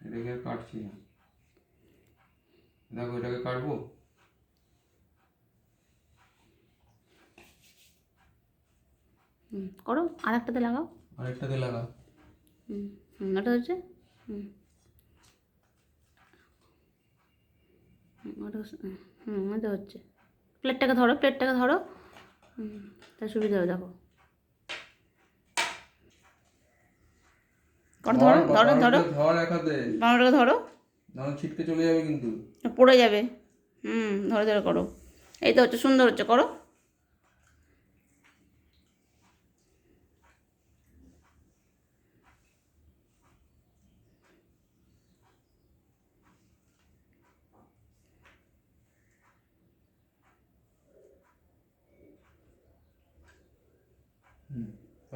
এটাকে কাটছি না, দেখো এটাকে কাটবো। করো, আর একটাতে লাগাও। আরেকটাতে লাগা। ওটা হচ্ছে ওটা ওটা হচ্ছে। প্লেটটাকে ধরো, প্লেটটাকে ধরো, তার সুবিধা হবে। দেখো, ধরো ধরো ধরো, ধর একাতে, বাংলাটাকে ধরো, নাহলে ছিটকে চলে যাবে কিন্তু। পড়ে যাবে। ধরে ধরে করো। এই তো হচ্ছে, সুন্দর হচ্ছে, করো।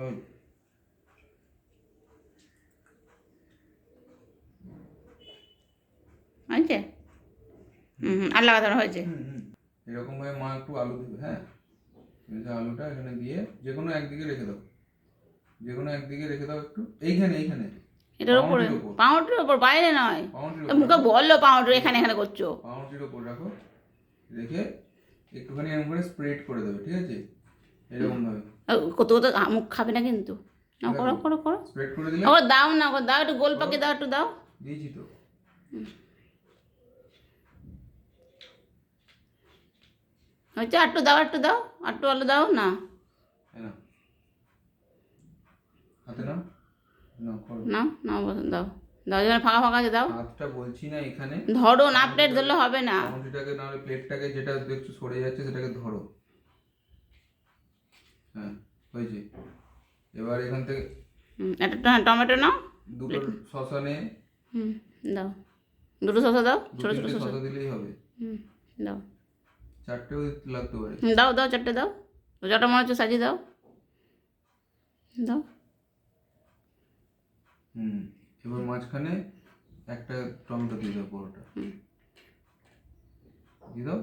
ওই হয়েছে? আর লাগাতে হয়েছে। এরকম ভাবে মা একটু আলু দেবে, হ্যাঁ, আলুটা এখানে দিয়ে যে কোনো একদিকে রেখে দাও, যে কোনো একদিকে রেখে দাও একটু, এইখানে এইখানে এটার উপরে, পাউরুটির ওপর, বাইরে নয়। মুখে বললো পাউরুটি এখানে এখানে করছো। পাউরুটির ওপর রাখো, রেখে একটুখানি এরকম করে স্প্রেড করে দেবে, ঠিক আছে, এরকম ভাবে। কত কত মুখ খাবে না কিন্তু। না, করো করো করো, স্প্রেড করে দিলে। আবার দাও না, দাও একটু, গোল পাকে দাও, একটু দাও। দিয়েছি তো। হচ্ছে, একটু দাও, একটু দাও, একটু আলু দাও না। হাতে নাও, নাও করো। না না, দাও দাও, যেখানে ফাঁকা ফাঁকা আছে দাও। হাতটা বলছি না, এখানে ধরো না, প্লেট ধরলে হবে না। পাউরুটিটাকে নাহলে প্লেটটাকে যেটা দেখছো সরে যাচ্ছে সেটাকে ধরো। হ্যাঁ, হয়েছে। এবার এখান থেকে একটা টমেটো নাও, দুটো শসা নে। দাও, দুটো শসা দাও, ছোট ছোট শসা শসা। দিলেই হবে। দাও, চারটেও লাগতে পারে। দাও দাও, চারটে দাও, যটা মনে হচ্ছে সাজিয়ে দাও। দাও। এবার মাঝখানে একটা টমেটো দিয়ে দাও, পুরোটা দিয়ে দাও।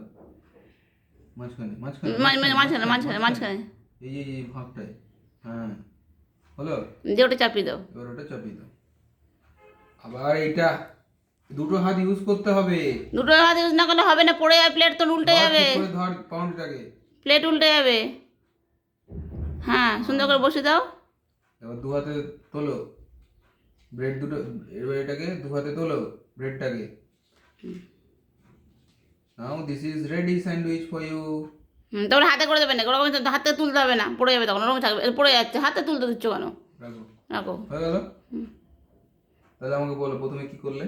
মাঝখানে মাঝখানে মাঝখানে মাঝখানে মাঝখানে, এই ভাগটায়। হ্যাঁ, হলো। দিয়ে ওটা চাপিয়ে দাও। এবার ওটা চাপিয়ে দাও। আবার এইটা দুটো হাত ইউজ করতে হবে। দুটো হাত ইউজ না করলে হবে না, পড়ে যাবে, প্লেট তো উল্টে যাবে। ধর পাউন্ডটাকে, প্লেট উল্টে যাবে। হ্যাঁ, সুন্দর করে বসে দাও। এবার দু হাতে তোলো ব্রেড দুটো। এবার এটাকে দু হাতে তোলো ব্রেডটাকে। Now this is ready sandwich for you. তখন হাতে করে দেবে না, ওরকম হাতে তুলতে হবে না, পড়ে যাবে, তখন ওরকম থাকবে, পড়ে যাচ্ছে, হাতে তুলতে দিচ্ছ কেন? রাখো, রাখো। হয়ে গেল। তাহলে আমাকে বলো প্রথমে কি করলে।